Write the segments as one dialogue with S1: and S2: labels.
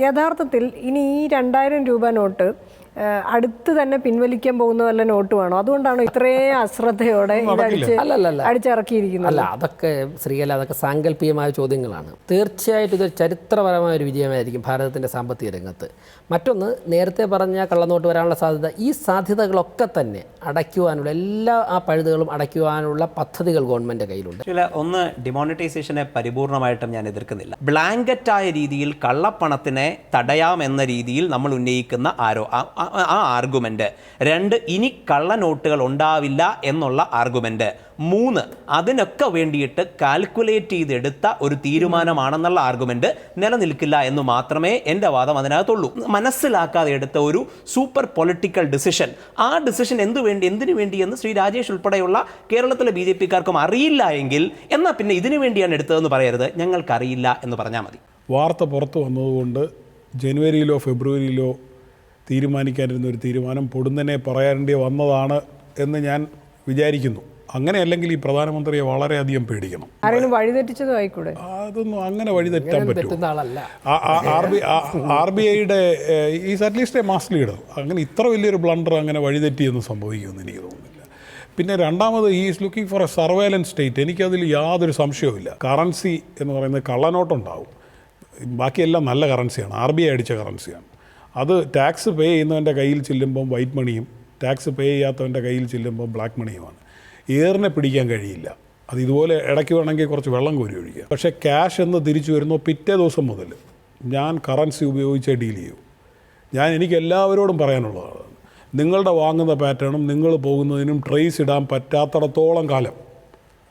S1: യഥാർത്ഥത്തിൽ ഇനി ഈ 2000 രൂപ നോട്ട് അടുത്ത് തന്നെ പിൻവലിക്കാൻ പോകുന്ന വല്ല നോട്ട് വേണോ? അതുകൊണ്ടാണ് ഇത്രയും അശ്രദ്ധയോടെ അടിച്ചിറക്കിയിരിക്കുന്നത്.
S2: അല്ല, അതൊക്കെ ശ്രീകല, അതൊക്കെ സാങ്കല്പികമായ ചോദ്യങ്ങളാണ്. തീർച്ചയായിട്ടും ഇതൊരു ചരിത്രപരമായ ഒരു വിജയമായിരിക്കും ഭാരതത്തിൻ്റെ സാമ്പത്തിക രംഗത്ത്. മറ്റൊന്ന്, നേരത്തെ പറഞ്ഞ കള്ളനോട്ട് വരാനുള്ള സാധ്യത, ഈ സാധ്യതകളൊക്കെ തന്നെ അടയ്ക്കുവാനുള്ള എല്ലാ ആ പഴുതുകളും അടയ്ക്കുവാനുള്ള പദ്ധതികൾ ഗവൺമെൻറ് കയ്യിലുണ്ട്.
S3: ഒന്ന്, ഡിമോണിറ്റൈസേഷനെ പരിപൂർണമായിട്ടും ഞാൻ എതിർക്കുന്നില്ല. ബ്ലാങ്കറ്റായ രീതിയിൽ കള്ളപ്പണത്തിനെ തടയാമെന്ന രീതിയിൽ നമ്മൾ ഉന്നയിക്കുന്ന ആ ആർഗ്യുമെന്റ്. 2, ഇനി കള്ളനോട്ടുകൾ ഉണ്ടാവില്ല എന്നുള്ള ആർഗ്യുമെന്റ്. 3, അതിനൊക്കെ വേണ്ടിയിട്ട് കാൽക്കുലേറ്റ് ചെയ്തെടുത്ത ഒരു തീരുമാനമാണെന്നുള്ള ആർഗ്യുമെന്റ് നിലനിൽക്കില്ല എന്ന് മാത്രമേ എൻ്റെ വാദം അതിനകത്തുള്ളൂ. മനസ്സിലാക്കാതെ എടുത്ത ഒരു സൂപ്പർ പൊളിറ്റിക്കൽ ഡിസിഷൻ, ആ ഡിസിഷൻ എന്തിനു വേണ്ടി എന്ന് ശ്രീ രാജേഷ് ഉൾപ്പെടെയുള്ള കേരളത്തിലെ BJP-ക്കാർക്കും അറിയില്ല എങ്കിൽ എന്നാൽ പിന്നെ ഇതിനു വേണ്ടിയാണ് എടുത്തതെന്ന് പറയരുത്, ഞങ്ങൾക്കറിയില്ല എന്ന് പറഞ്ഞാൽ മതി.
S4: വാർത്ത പുറത്തു വന്നതുകൊണ്ട് ജനുവരിയിലോ ഫെബ്രുവരിയിലോ തീരുമാനിക്കാനിരുന്ന ഒരു തീരുമാനം പൊടുന്നനെ പറയേണ്ടി വന്നതാണ് എന്ന് ഞാൻ വിചാരിക്കുന്നു. അങ്ങനെയല്ലെങ്കിൽ ഈ പ്രധാനമന്ത്രിയെ വളരെയധികം പേടിക്കണം. അതൊന്നും അങ്ങനെ വഴിതെറ്റാൻ പറ്റും. RBIയുടെ is at least a mass leader. അങ്ങനെ ഇത്ര വലിയൊരു ബ്ലണ്ടർ അങ്ങനെ വഴിതെറ്റിയെന്ന് സംഭവിക്കുമെന്ന് എനിക്ക് തോന്നുന്നില്ല. പിന്നെ രണ്ടാമത്, ഈ is looking for A surveillance state. എനിക്കതിൽ യാതൊരു സംശയവുമില്ല. കറൻസി എന്ന് പറയുന്നത് കള്ളനോട്ടുണ്ടാവും, ബാക്കിയെല്ലാം നല്ല കറൻസിയാണ്, RBI അടിച്ച കറൻസിയാണ്. അത് ടാക്സ് പേ ചെയ്യുന്നവൻ്റെ കയ്യിൽ ചെല്ലുമ്പം വൈറ്റ് മണിയും ടാക്സ് പേ ചെയ്യാത്തവൻ്റെ കയ്യിൽ ചെല്ലുമ്പം ബ്ലാക്ക് മണിയുമാണ്. എയറിനെ പിടിക്കാൻ കഴിയില്ല. അത് ഇതുപോലെ ഇടയ്ക്ക് വേണമെങ്കിൽ കുറച്ച് വെള്ളം കോരി ഒഴിക്കുക. പക്ഷേ ക്യാഷ് എന്ന് തിരിച്ചു വരുമ്പോൾ പിറ്റേ ദിവസം മുതൽ ഞാൻ കറൻസി ഉപയോഗിച്ചേ ഡീൽ ചെയ്യൂ. എനിക്ക് എല്ലാവരോടും പറയാനുള്ളതാണ്, നിങ്ങളുടെ വാങ്ങുന്ന പാറ്റേണും നിങ്ങൾ പോകുന്നതിനും ട്രേസ് ഇടാൻ പറ്റാത്തിടത്തോളം കാലം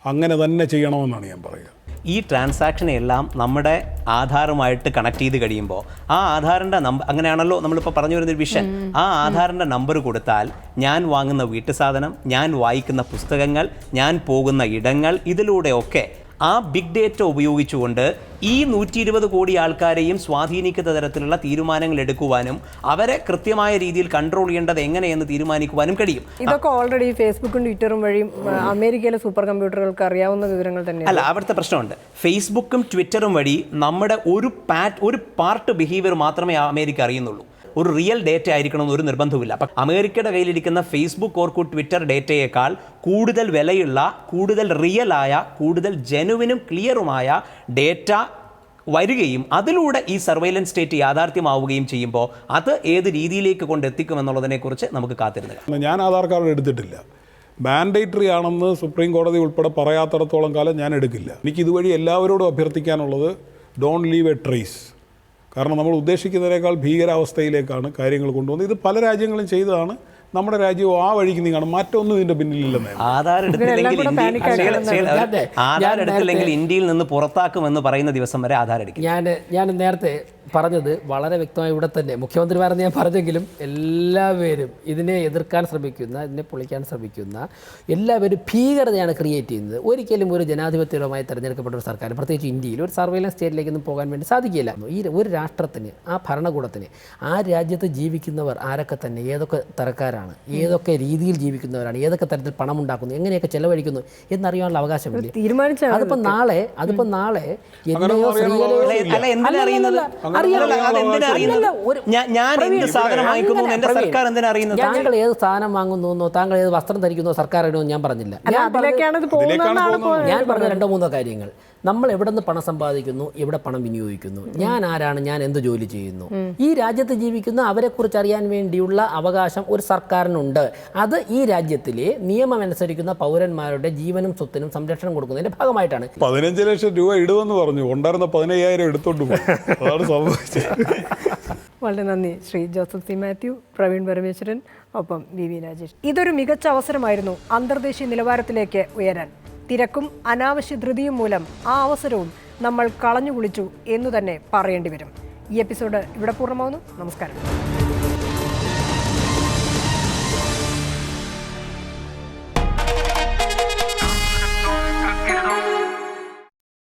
S4: അങ്ങനെ തന്നെ ചെയ്യണമെന്നാണ് ഞാൻ പറയുക.
S3: ഈ ട്രാൻസാക്ഷനെ എല്ലാം നമ്മുടെ ആധാറുമായിട്ട് കണക്ട് ചെയ്ത് കഴിയുമ്പോൾ ആ ആധാറിൻ്റെ നമ്പർ, അങ്ങനെയാണല്ലോ നമ്മളിപ്പോൾ പറഞ്ഞു വരുന്നൊരു വിഷൻ, ആ ആധാറിൻ്റെ നമ്പർ കൊടുത്താൽ ഞാൻ വാങ്ങുന്ന വീട്ടു സാധനം, ഞാൻ വായിക്കുന്ന പുസ്തകങ്ങൾ, ഞാൻ പോകുന്ന ഇടങ്ങൾ, ഇതിലൂടെയൊക്കെ ആ ബിഗ് ഡേറ്റ ഉപയോഗിച്ചുകൊണ്ട് ഈ 120 കോടി ആൾക്കാരെയും സ്വാധീനിക്കുന്ന തരത്തിലുള്ള തീരുമാനങ്ങൾ എടുക്കുവാനും അവരെ കൃത്യമായ രീതിയിൽ കൺട്രോൾ ചെയ്യേണ്ടത് എങ്ങനെയെന്ന് തീരുമാനിക്കുവാനും കഴിയും.
S1: ഇതൊക്കെ ഓൾറെഡി ഫേസ്ബുക്കും ട്വിറ്ററും വഴിയും അമേരിക്കയിലെ സൂപ്പർ കമ്പ്യൂട്ടറുകൾക്ക് അറിയാവുന്ന വിവരങ്ങൾ തന്നെ.
S3: അല്ല, അവിടുത്തെ പ്രശ്നമുണ്ട്. ഫേസ്ബുക്കും ട്വിറ്ററും വഴി നമ്മുടെ ഒരു പാർട്ട് ബിഹേവിയർ മാത്രമേ അമേരിക്ക അറിയുന്നുള്ളൂ. ഒരു റിയൽ ഡേറ്റ ആയിരിക്കണമെന്ന് ഒരു നിർബന്ധമില്ല. അപ്പം അമേരിക്കയുടെ കയ്യിലിരിക്കുന്ന ഫേസ്ബുക്ക് ഓർക്കു ട്വിറ്റർ ഡേറ്റയേക്കാൾ കൂടുതൽ വിലയുള്ള, കൂടുതൽ റിയലായ, കൂടുതൽ ജെനുവിനും ക്ലിയറുമായ ഡേറ്റ വരികയും അതിലൂടെ ഈ സർവൈലൻസ് സ്റ്റേറ്റ് യാഥാർത്ഥ്യമാവുകയും ചെയ്യുമ്പോൾ അത് ഏത് രീതിയിലേക്ക് കൊണ്ടെത്തിക്കുമെന്നുള്ളതിനെക്കുറിച്ച് നമുക്ക് കാത്തിരുന്നില്ല.
S4: ഞാൻ ആധാർ കാർഡ് എടുത്തിട്ടില്ല. മാൻഡേറ്ററി ആണെന്ന് സുപ്രീം കോടതി ഉൾപ്പെടെ പറയാത്തിടത്തോളം കാലം ഞാൻ എടുക്കില്ല. എനിക്ക് ഇതുവഴി എല്ലാവരോടും അഭ്യർത്ഥിക്കാനുള്ളത്, ഡോണ്ട് ലീവ് എ ട്രേസ്. കാരണം നമ്മൾ ഉദ്ദേശിക്കുന്നതിനേക്കാൾ ഭീകരാവസ്ഥയിലേക്കാണ് കാര്യങ്ങൾ കൊണ്ടുവന്നത്. ഇത് പല രാജ്യങ്ങളും ചെയ്തതാണ്. നമ്മുടെ രാജ്യവും ആ വഴിക്ക് നീങ്ങണം. മറ്റൊന്നും ഇതിന്റെ പിന്നിലില്ലെന്ന്.
S3: ആധാർ എടുത്തില്ലെങ്കിൽ ഇന്ത്യയിൽ നിന്ന് പുറത്താക്കുമെന്ന് പറയുന്ന ദിവസം വരെ ആധാർ എടുക്കും.
S2: ഞാൻ നേരത്തെ പറഞ്ഞത് വളരെ വ്യക്തമായി ഇവിടെ തന്നെ മുഖ്യമന്ത്രിമാരെന്ന് ഞാൻ പറഞ്ഞെങ്കിലും എല്ലാവരും ഇതിനെ എതിർക്കാൻ ശ്രമിക്കുന്ന, ഇതിനെ പൊളിക്കാൻ ശ്രമിക്കുന്ന എല്ലാവരും ഭീകരതയാണ് ക്രിയേറ്റ് ചെയ്യുന്നത്. ഒരിക്കലും ഒരു ജനാധിപത്യപരമായി തിരഞ്ഞെടുക്കപ്പെട്ട ഒരു സർക്കാർ, പ്രത്യേകിച്ച് ഇന്ത്യയിൽ, ഒരു സർവൈലൻസ് സ്റ്റേറ്റിലേക്കൊന്നും പോകാൻ വേണ്ടി സാധിക്കില്ല. ഈ ഒരു രാഷ്ട്രത്തിന്, ആ ഭരണകൂടത്തിന്, ആ രാജ്യത്ത് ജീവിക്കുന്നവർ ആരൊക്കെ തന്നെ, ഏതൊക്കെ തരക്കാരാണ്, ഏതൊക്കെ രീതിയിൽ ജീവിക്കുന്നവരാണ്, ഏതൊക്കെ തരത്തിൽ പണം ഉണ്ടാക്കുന്നു, എങ്ങനെയൊക്കെ ചെലവഴിക്കുന്നു എന്നറിയാനുള്ള അവകാശമില്ല. അതിപ്പോൾ നാളെ താങ്കൾ ഏത് സാധനം വാങ്ങുന്നു, താങ്കൾ ഏത് വസ്ത്രം ധരിക്കുന്നു, സർക്കാർ അറിയുമോ ഞാൻ പറഞ്ഞില്ല. ഞാൻ പറഞ്ഞ 2-3 കാര്യങ്ങൾ. നമ്മൾ എവിടെ നിന്ന് പണം സമ്പാദിക്കുന്നു, എവിടെ പണം വിനിയോഗിക്കുന്നു, ഞാൻ ആരാണ്, ഞാൻ എന്ത് ജോലി ചെയ്യുന്നു, ഈ രാജ്യത്ത് ജീവിക്കുന്ന അവരെക്കുറിച്ച് അറിയാൻ വേണ്ടിയുള്ള അവകാശം ഒരു സർക്കാരിനുണ്ട്. അത് ഈ രാജ്യത്തിലെ നിയമം അനുസരിക്കുന്ന പൗരന്മാരുടെ ജീവനും സ്വത്തിനും സംരക്ഷണം കൊടുക്കുന്നതിന്റെ ഭാഗമായിട്ടാണ്.
S4: 15 ലക്ഷം രൂപ ഇടുമെന്ന് പറഞ്ഞു, ഉണ്ടായിരുന്ന 15,000 എടുത്തോണ്ട് പോയി. അതാണ് സംഭവിച്ചത്.
S1: വളരെ നന്ദി ശ്രീ ജോസഫ് സി മാത്യു, പ്രവീൺ പരമേശ്വരൻ, ഒപ്പം വി രാജേഷ്. ഇതൊരു മികച്ച അവസരമായിരുന്നു അന്തർദേശീയ നിലവാരത്തിലേക്ക് ഉയരാൻ. തിരക്കും അനാവശ്യ ധൃതിയും മൂലം ആ അവസരവും നമ്മൾ കളഞ്ഞു കുളിച്ചു എന്നു തന്നെ പറയേണ്ടി വരും. ഈ എപ്പിസോഡ് ഇവിടെ പൂർണ്ണമാകുന്നു. നമസ്കാരം.